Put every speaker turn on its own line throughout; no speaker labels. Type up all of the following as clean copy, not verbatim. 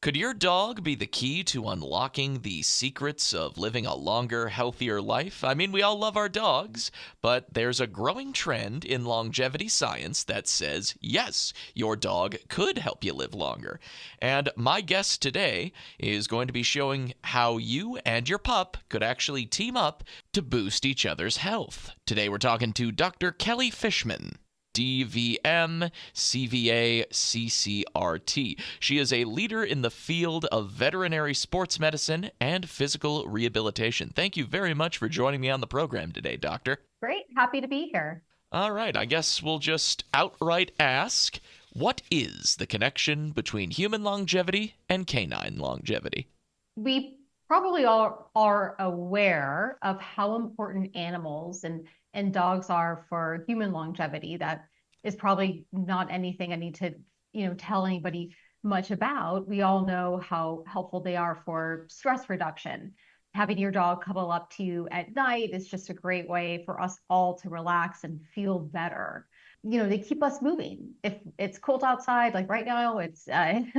Could your dog be the key to unlocking the secrets of living a longer, healthier life? I mean, we all love our dogs, but there's a growing trend in longevity science that says, yes, your dog could help you live longer. And my guest today is going to be showing how you and your pup could actually team up to boost each other's health. Today we're talking to Dr. Kelly Fishman. DVM, CVA, CCRT. She is a leader in the field of veterinary sports medicine and physical rehabilitation. Thank you very much for joining me on the program today, Doctor.
Great. Happy to be here.
All right, I guess we'll just outright ask, what is the connection between human longevity and canine longevity?
We probably all are aware of how important animals and dogs are for human longevity. That is probably not anything I need to, tell anybody much about. We all know how helpful they are for stress reduction. Having your dog cuddle up to you at night is just a great way for us all to relax and feel better. They keep us moving. If it's cold outside, like right now, it's I'm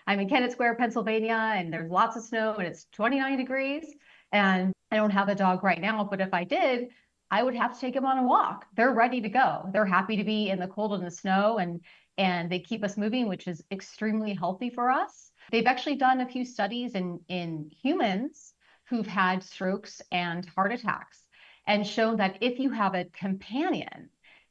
in Kennett Square, Pennsylvania, and there's lots of snow and it's 29 degrees. And I don't have a dog right now, but if I did, I would have to take them on a walk. They're ready to go. They're happy to be in the cold and the snow, and they keep us moving, which is extremely healthy for us. They've actually done a few studies in humans who've had strokes and heart attacks and shown that if you have a companion,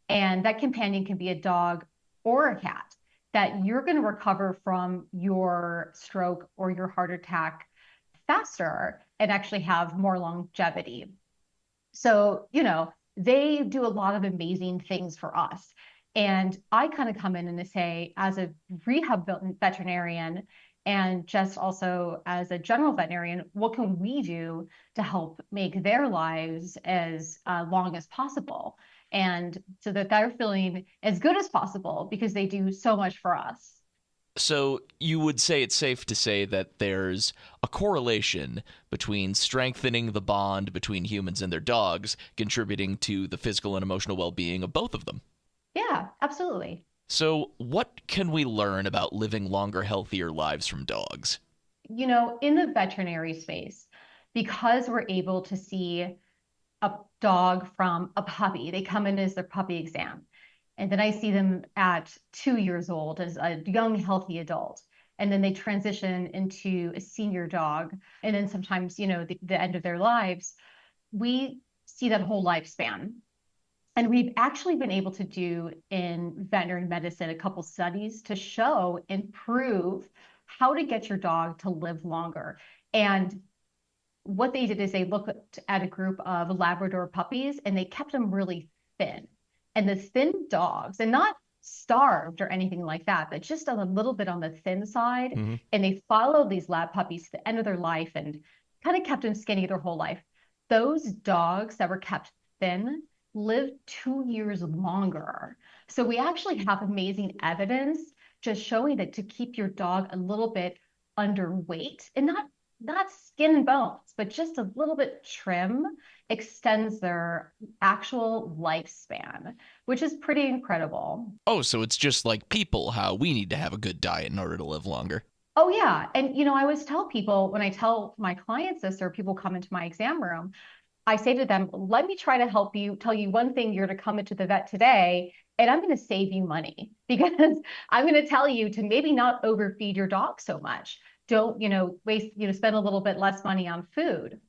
and that companion can be a dog or a cat, that you're going to recover from your stroke or your heart attack faster and actually have more longevity. So, they do a lot of amazing things for us. And I kind of come in and say, as a rehab veterinarian and just also as a general veterinarian, what can we do to help make their lives as long as possible? And so that they're feeling as good as possible because they do so much for us.
So you would say it's safe to say that there's a correlation between strengthening the bond between humans and their dogs, contributing to the physical and emotional well-being of both of them.
Yeah, absolutely.
So what can we learn about living longer, healthier lives from dogs?
In the veterinary space, because we're able to see a dog from a puppy, they come in as their puppy exam. And then I see them at 2 years old as a young, healthy adult. And then they transition into a senior dog. And then sometimes, the end of their lives, we see that whole lifespan. And we've actually been able to do in veterinary medicine a couple studies to show and prove how to get your dog to live longer. And what they did is they looked at a group of Labrador puppies and they kept them really thin. And the thin dogs, and not starved or anything like that, but just a little bit on the thin side. Mm-hmm. And they followed these lab puppies to the end of their life and kind of kept them skinny their whole life. Those dogs that were kept thin lived 2 years longer. So we actually have amazing evidence just showing that to keep your dog a little bit underweight and not skin and bones, but just a little bit trim, extends their actual lifespan, which is pretty incredible.
Oh, so it's just like people, how we need to have a good diet in order to live longer.
Oh, yeah. And, I always tell people when I tell my clients this or people come into my exam room, I say to them, let me try to help you, tell you one thing you're to come into the vet today, and I'm going to save you money because I'm going to tell you to maybe not overfeed your dog so much. Don't, waste, spend a little bit less money on food.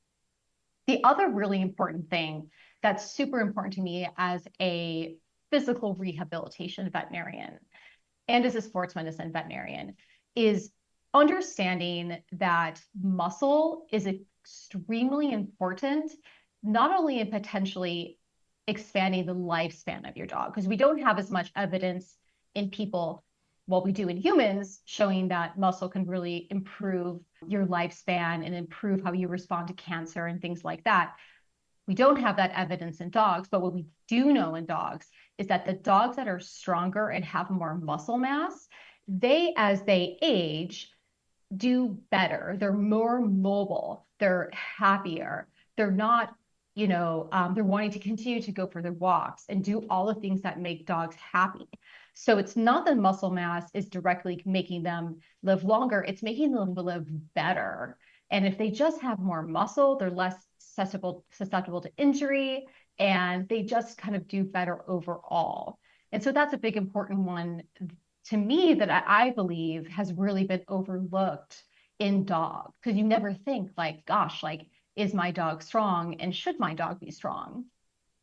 The other really important thing that's super important to me as a physical rehabilitation veterinarian and as a sports medicine veterinarian is understanding that muscle is extremely important, not only in potentially expanding the lifespan of your dog, because we don't have as much evidence in people, what we do in humans, showing that muscle can really improve your lifespan and improve how you respond to cancer and things like that. We don't have that evidence in dogs, but what we do know in dogs is that the dogs that are stronger and have more muscle mass, they, as they age, do better. They're more mobile. They're happier. They're not, they're wanting to continue to go for their walks and do all the things that make dogs happy. So it's not that muscle mass is directly making them live longer, it's making them live better. And if they just have more muscle, they're less susceptible to injury, and they just kind of do better overall. And so that's a big important one to me that I believe has really been overlooked in dogs, because you never think like, gosh, like, is my dog strong and should my dog be strong?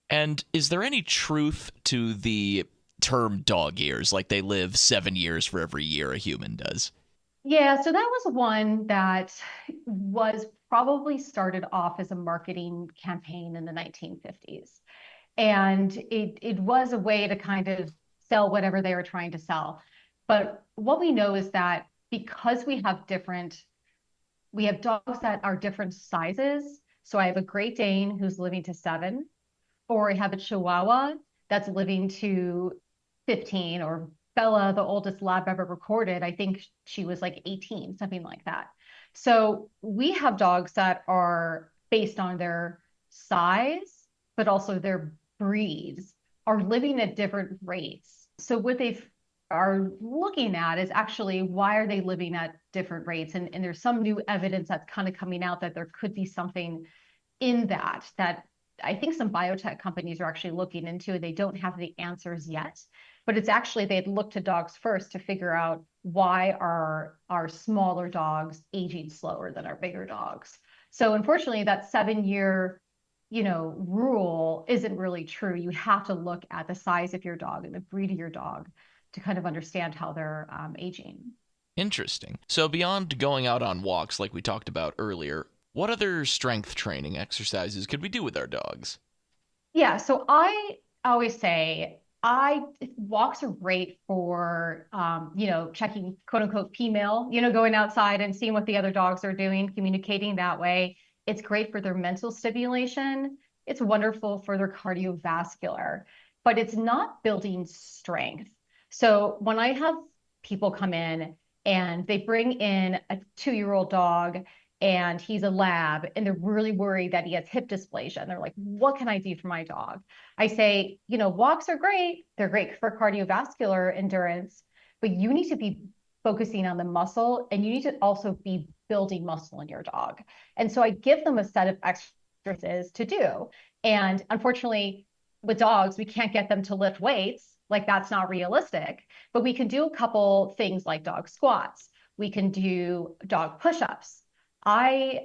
And is there any truth to the term dog years, like they live 7 years for every year a human does?
Yeah, so that was one that was probably started off as a marketing campaign in the 1950s. And it was a way to kind of sell whatever they were trying to sell. But what we know is that because we have dogs that are different sizes. So I have a Great Dane who's living to 7, or I have a Chihuahua that's living to 15, or Bella, the oldest lab ever recorded, I think she was like 18, something like that. So we have dogs that are based on their size, but also their breeds, are living at different rates. So what they are looking at is actually why are they living at different rates? And there's some new evidence that's kind of coming out that there could be something in that I think some biotech companies are actually looking into. They don't have the answers yet, but it's actually they'd look to dogs first to figure out why are our smaller dogs aging slower than our bigger dogs. So unfortunately, that 7 year rule isn't really true. You have to look at the size of your dog and the breed of your dog to kind of understand how they're aging.
Interesting. So, beyond going out on walks like we talked about earlier, what other strength training exercises could we do with our dogs?
Yeah, so I always say I walks are great for checking quote unquote female, going outside and seeing what the other dogs are doing, communicating that way. It's great for their mental stimulation. It's wonderful for their cardiovascular, but it's not building strength. So when I have people come in and they bring in a 2-year-old dog and he's a lab and they're really worried that he has hip dysplasia and they're like, what can I do for my dog? I say, walks are great. They're great for cardiovascular endurance, but you need to be focusing on the muscle, and you need to also be building muscle in your dog. And so I give them a set of exercises to do. And unfortunately, with dogs, we can't get them to lift weights. Like, that's not realistic, but we can do a couple things like dog squats. We can do dog push-ups. I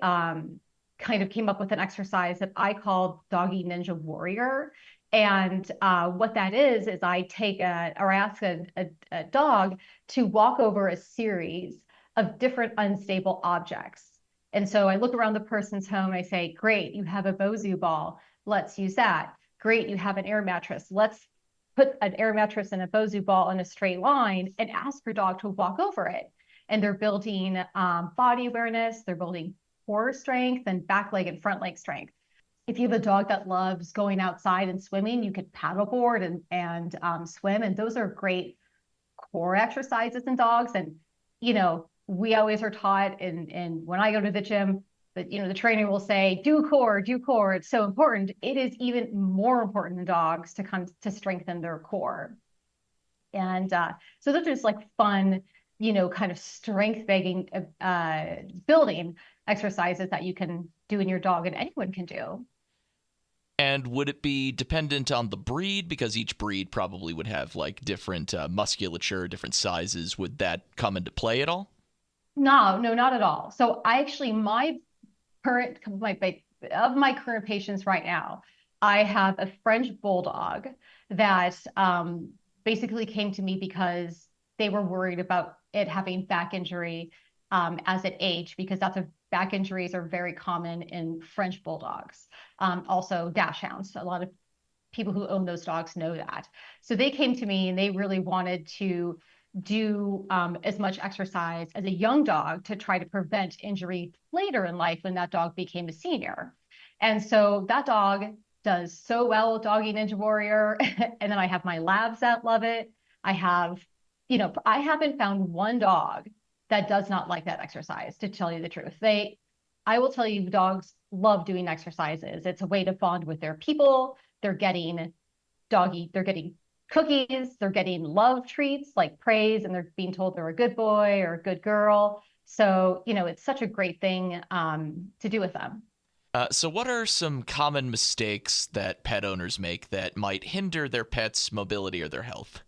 kind of came up with an exercise that I called Doggy Ninja Warrior. And what that is I ask a dog to walk over a series of different unstable objects. And so I look around the person's home, I say, great, you have a Bozu ball. Let's use that. Great, you have an air mattress. Let's put an air mattress and a Bozu ball in a straight line and ask your dog to walk over it. And they're building body awareness, they're building core strength and back leg and front leg strength. If you have a dog that loves going outside and swimming, you could paddleboard and swim. And those are great core exercises in dogs. And, we always are taught, and when I go to the gym, that, the trainer will say, do core, do core. It's so important. It is even more important in dogs to strengthen their core. And so those are just like fun, kind of strength building exercises that you can do in your dog and anyone can do.
And would it be dependent on the breed? Because each breed probably would have like different musculature, different sizes. Would that come into play at all?
No, not at all. So I actually, of my current patients right now, I have a French bulldog that basically came to me because they were worried about it having back injury as it aged, because back injuries are very common in French bulldogs. Also dachshunds. A lot of people who own those dogs know that. So they came to me and they really wanted to do as much exercise as a young dog to try to prevent injury later in life when that dog became a senior. And so that dog does so well with Doggy Ninja Warrior. And then I have my labs that love it. I haven't found one dog that does not like that exercise, to tell you the truth. I will tell you, dogs love doing exercises. It's a way to bond with their people. They're getting cookies, they're getting love treats like praise, and they're being told they're a good boy or a good girl. So, it's such a great thing to do with them.
So, what are some common mistakes that pet owners make that might hinder their pet's mobility or their health?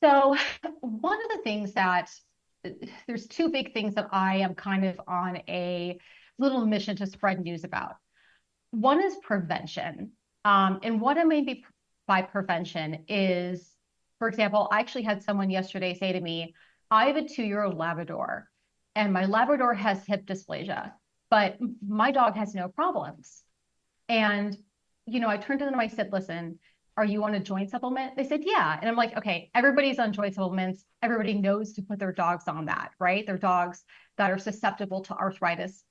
So, one of the things that there's two big things that I am kind of on a little mission to spread news about. One is prevention. And what I mean by prevention is, for example, I actually had someone yesterday say to me, I have a 2-year-old Labrador, and my Labrador has hip dysplasia, but my dog has no problems. And, I turned to them and I said, listen, are you on a joint supplement? They said, yeah. And I'm like, okay, everybody's on joint supplements. Everybody knows to put their dogs on that, right? Their dogs that are susceptible to arthritis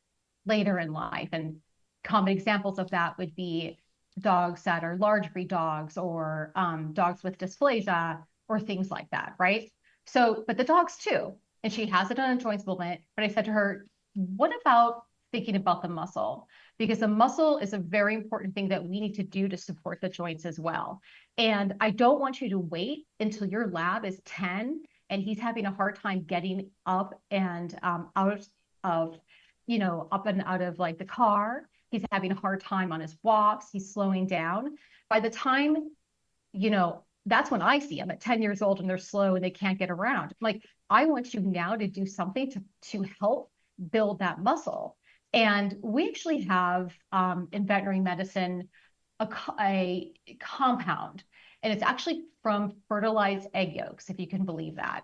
later in life. And common examples of that would be dogs that are large breed dogs, or dogs with dysplasia, or things like that, right? So, but the dogs too. And she has it on a joint supplement. But I said to her, what about thinking about the muscle? Because the muscle is a very important thing that we need to do to support the joints as well. And I don't want you to wait until your lab is 10 and he's having a hard time getting up and out of, up and out of like the car. He's having a hard time on his walks. He's slowing down. By the time, that's when I see them at 10 years old and they're slow and they can't get around. Like, I want you now to do something to help build that muscle. And we actually have in veterinary medicine a compound, and it's actually from fertilized egg yolks, if you can believe that.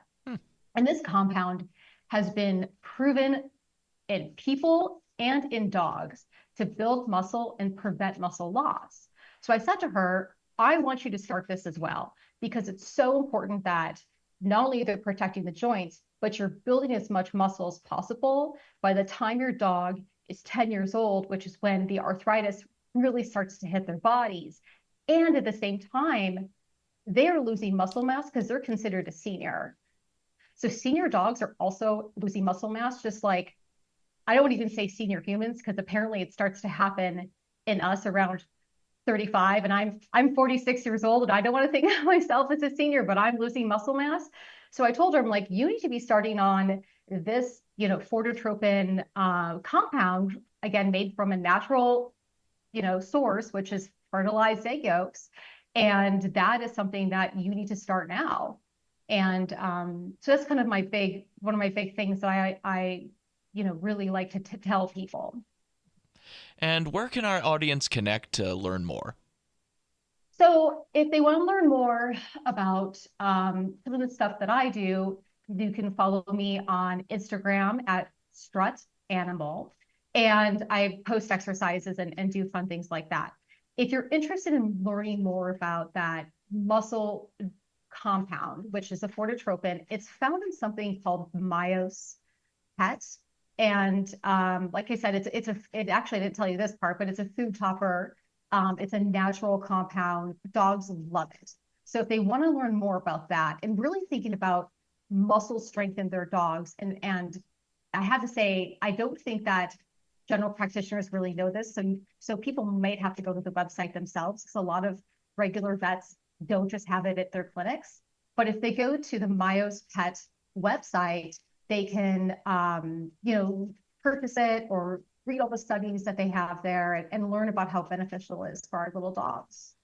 And this compound has been proven in people and in dogs to build muscle and prevent muscle loss. So I said to her, I want you to start this as well, because it's so important that not only they're protecting the joints, but you're building as much muscle as possible by the time your dog is 10 years old, which is when the arthritis really starts to hit their bodies. And at the same time, they're losing muscle mass because they're considered a senior. So senior dogs are also losing muscle mass, just like, I don't even say senior humans, because apparently it starts to happen in us around 35, and I'm 46 years old, and I don't want to think of myself as a senior, but I'm losing muscle mass. So I told her, I'm like, you need to be starting on this, fortotropin compound, again, made from a natural, source, which is fertilized egg yolks. And that is something that you need to start now. And so that's kind of one of my big things that I really like to tell people.
And where can our audience connect to learn more?
So if they want to learn more about some of the stuff that I do, you can follow me on Instagram at Strut Animal, and I post exercises and do fun things like that. If you're interested in learning more about that muscle compound, which is a fortotropin, it's found in something called MYOS PET. And like I said, it actually, I didn't tell you this part, but it's a food topper. It's a natural compound. Dogs love it. So if they want to learn more about that and really thinking about muscle strength in their dogs, and I have to say, I don't think that general practitioners really know this. So people might have to go to the website themselves, because a lot of regular vets don't just have it at their clinics. But if they go to the MYOS PET website, they can, purchase it or read all the studies that they have there and learn about how beneficial it is for our little dogs.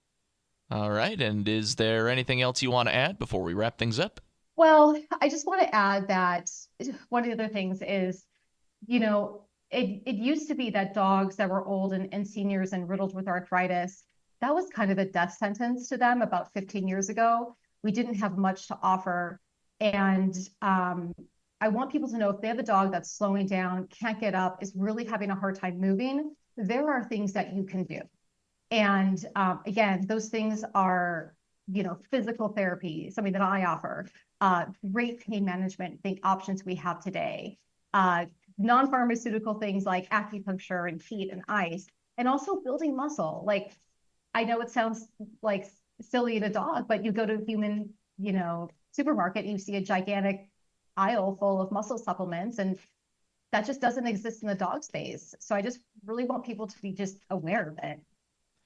All right. And is there anything else you want to add before we wrap things up?
Well, I just want to add that one of the other things is, it used to be that dogs that were old and seniors and riddled with arthritis, that was kind of a death sentence to them about 15 years ago. We didn't have much to offer. And I want people to know, if they have a dog that's slowing down, can't get up, is really having a hard time moving, there are things that you can do. And again, those things are, physical therapy, something that I offer, great pain management, options we have today, non-pharmaceutical things like acupuncture and heat and ice, and also building muscle. Like, I know it sounds like silly to a dog, but you go to a human, supermarket and you see a gigantic aisle full of muscle supplements, and that just doesn't exist in the dog space. So I just really want people to be just aware of it.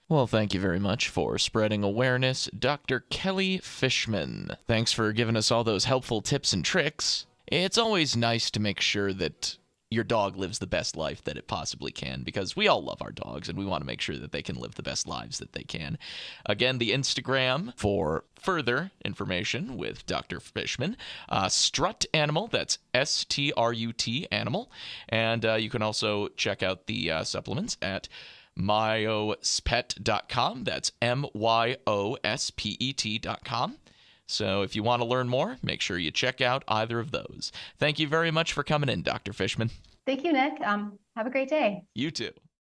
Well, thank you very much for spreading awareness, Dr. Kelly Fishman. Thanks for giving us all those helpful tips and tricks. It's always nice to make sure that your dog lives the best life that it possibly can, because we all love our dogs and we want to make sure that they can live the best lives that they can. Again, the Instagram for further information with Dr. Fishman, Strut Animal, that's STRUT Animal. And you can also check out the supplements at MYOSPET.com. That's MYOSPET.com. So if you want to learn more, make sure you check out either of those. Thank you very much for coming in, Dr. Fishman.
Thank you, Nick. Have a great day.
You too.